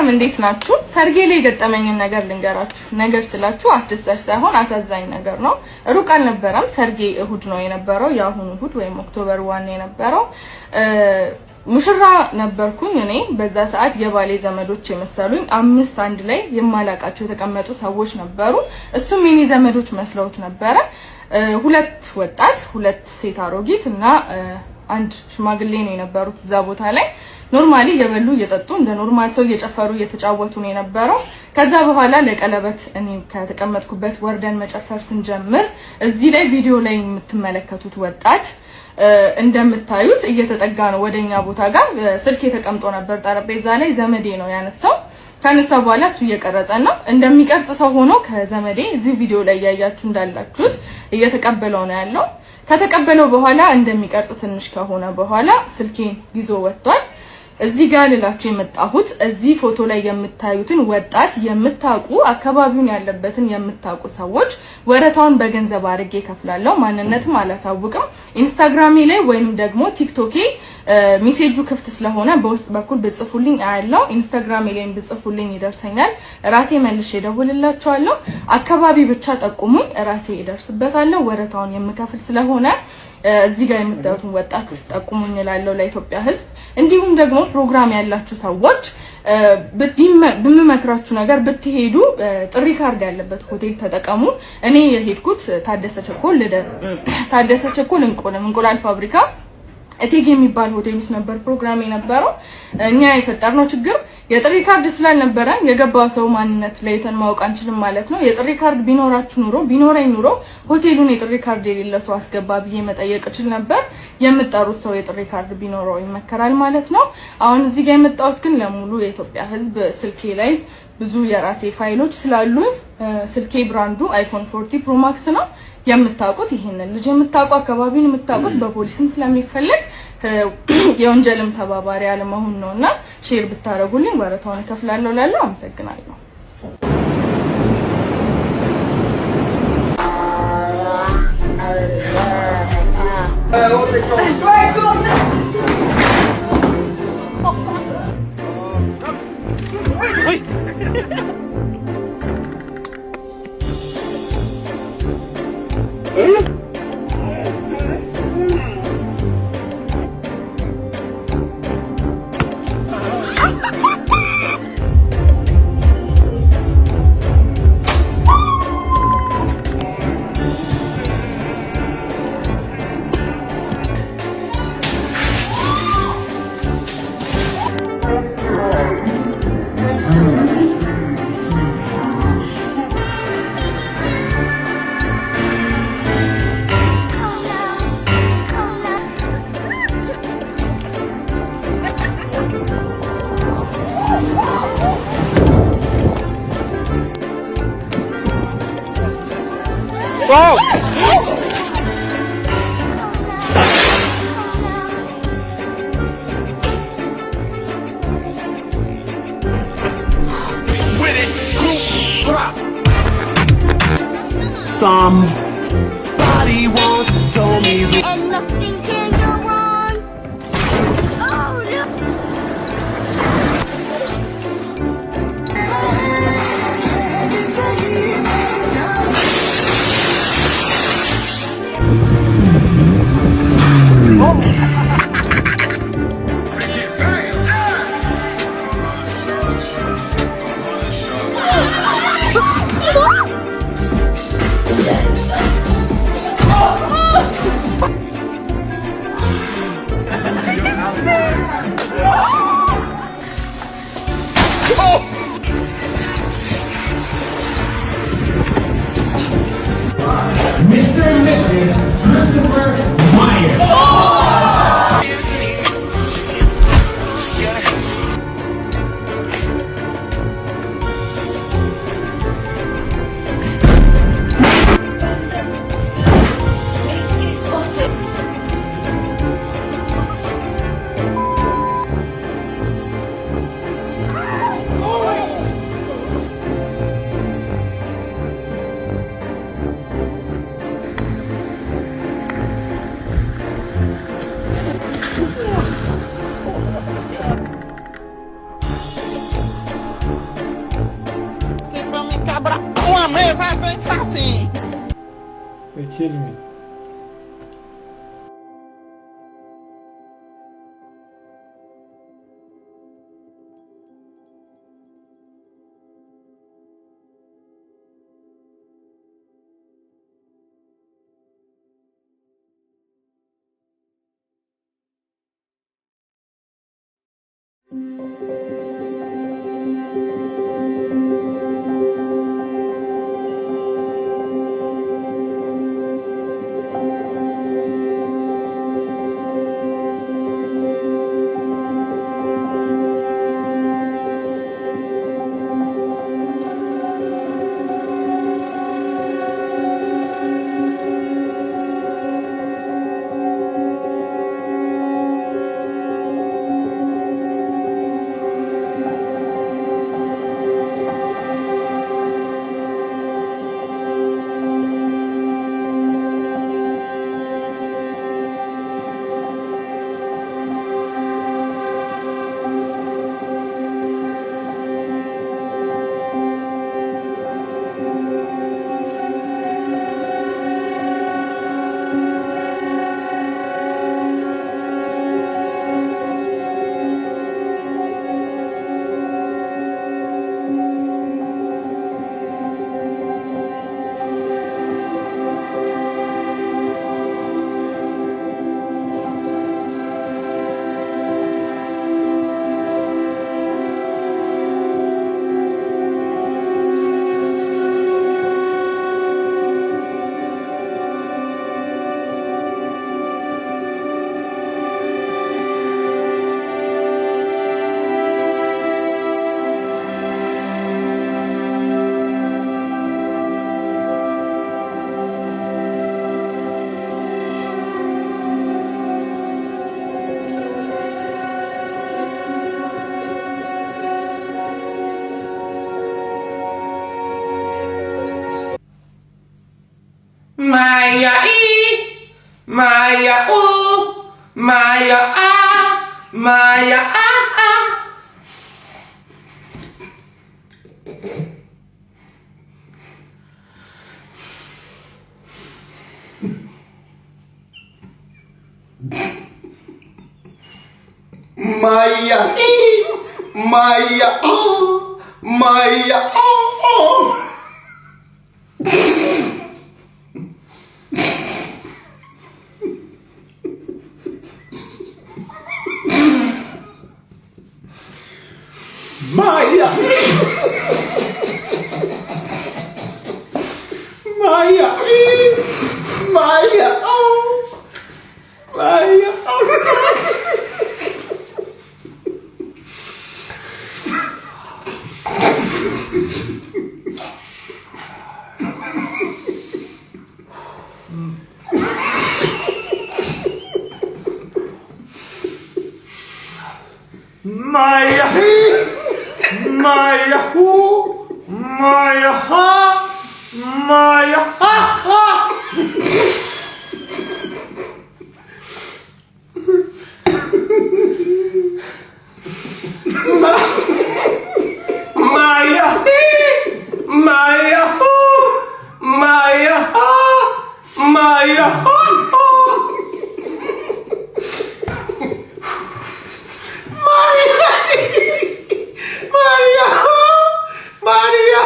ሰላም እንዴት ናችሁ? ሰርጌ ላይ ገጠመኝን ነገር ልንገራችሁ። ነገር ስላችሁ አስደሳች ሳይሆን አሳዛኝ ነገር ነው። ሩቅ አልነበረም። ሰርጌ እሁድ ነው የነበረው። ያሁኑ እሁድ ወይም ኦክቶበር 1 የነበረው። ሙሽራ ነበርኩኝ እኔ። በዛ ሰዓት የባሌ ዘመዶች የመሰሉኝ 5 አንድ ላይ የማላቃቸው የተቀመጡ ሰዎች ነበሩ። እሱም የኔ ዘመዶች መስለውት ነበረ። 2 ወጣት፣ 2 ሴት አሮጊት እና አንድ ሽማግሌ ነው የነበሩት እዛ ቦታ ላይ። ኖርማሊ የበሉ እየጠጡ እንደ ኖርማል ሰው እየጨፈሩ እየተጫወቱ ነው የነበረው። ከዛ በኋላ ለቀለበት እኔ ከተቀመጥኩበት ወርደን መጨፈር ስንጀምር እዚህ ላይ ቪዲዮ ላይ የምትመለከቱት ወጣት እንደምታዩት እየተጠጋ ነው ወደኛ ቦታ ጋር። ስልክ ተቀምጦ ነበር ጠረጴዛ ላይ። ዘመዴ ነው ያነሳው። ከነሳ በኋላ እሱ እየቀረጸ ነው እንደሚቀርጽ ሰው ሆኖ ከዘመዴ እዚህ ቪዲዮ ላይ ያያችሁ እንዳላችሁት እየተቀበለው ነው ያለው። ከተቀበለው በኋላ እንደሚቀርጽ ትንሽ ከሆነ በኋላ ስልኬን ይዞ ወጥቷል። እዚህ ጋር ልላችሁ የመጣሁት እዚህ ፎቶ ላይ የምታዩትን ወጣት የምታውቁ አካባቢውን ያለበትን የምታውቁ ሰዎች ወረታውን በገንዘብ አድርጌ ከፍላለሁ። ማንነትም አላሳውቅም። ኢንስታግራሜ ላይ ወይንም ደግሞ ቲክቶኬ ሜሴጁ ክፍት ስለሆነ በውስጥ በኩል ብጽፉልኝ አያለው። ኢንስታግራሜ ላይ ብጽፉልኝ ይደርሰኛል። ራሴ መልሼ ደውልላችኋለሁ። አካባቢ ብቻ ጠቁሙኝ፣ ራሴ እደርስበታለሁ። ወረታውን የምከፍል ስለሆነ እዚህ ጋር የምታዩትን ወጣት ጠቁሙኝ እላለሁ ለኢትዮጵያ ሕዝብ። እንዲሁም ደግሞ ፕሮግራም ያላችሁ ሰዎች በመመክራችሁ ነገር ብትሄዱ ጥሪ ካርድ ያለበት ሆቴል ተጠቀሙ። እኔ የሄድኩት ታደሰ ቸኮል እንቁላል ፋብሪካ እቴጌ የሚባል ሆቴል ውስጥ ነበር ፕሮግራም የነበረው። እኛ የፈጠርነው ችግር የጥሪ ካርድ ስላልነበረን የገባው ሰው ማንነት ለይተን ማወቅ አንችልም ማለት ነው። የጥሪ ካርድ ቢኖረኝ ኑሮ ሆቴሉን የጥሪ ካርድ የሌለው ሰው አስገባ ብዬ መጠየቅ እችል ነበር። የምትጠሩት ሰው የጥሪ ካርድ ቢኖረው ይመከራል ማለት ነው። አሁን እዚህ ጋር የመጣሁት ግን ለሙሉ የኢትዮጵያ ሕዝብ ስልኬ ላይ ብዙ የራሴ ፋይሎች ስላሉ ስልኬ ብራንዱ አይፎን 40 ፕሮ ማክስ ነው። የምታውቁት ይሄንን ልጅ የምታውቁ አካባቢውን የምታውቁት በፖሊስም ስለሚፈልግ የወንጀልም ተባባሪ አለመሆን ነውና ሼር ብታረጉልኝ ወረታውን ከፍላለሁ ላለው አመሰግናለሁ። Wow! With it, drop. Somebody once told me that and nothing can go wrong. Oh no! Mr. and Mrs. Christopher Myers. They're kidding me. Maya E, Maya O, Maya A, Maya A. Maya E, Maya O, Maya O. Maya, Maya, Maya, oh, Maya, oh. Maya, Maya, who, Maya, ha, Maya, ha, ha. Maya, Maya, who, Maya, ha, Maya, ha, ha. Maria.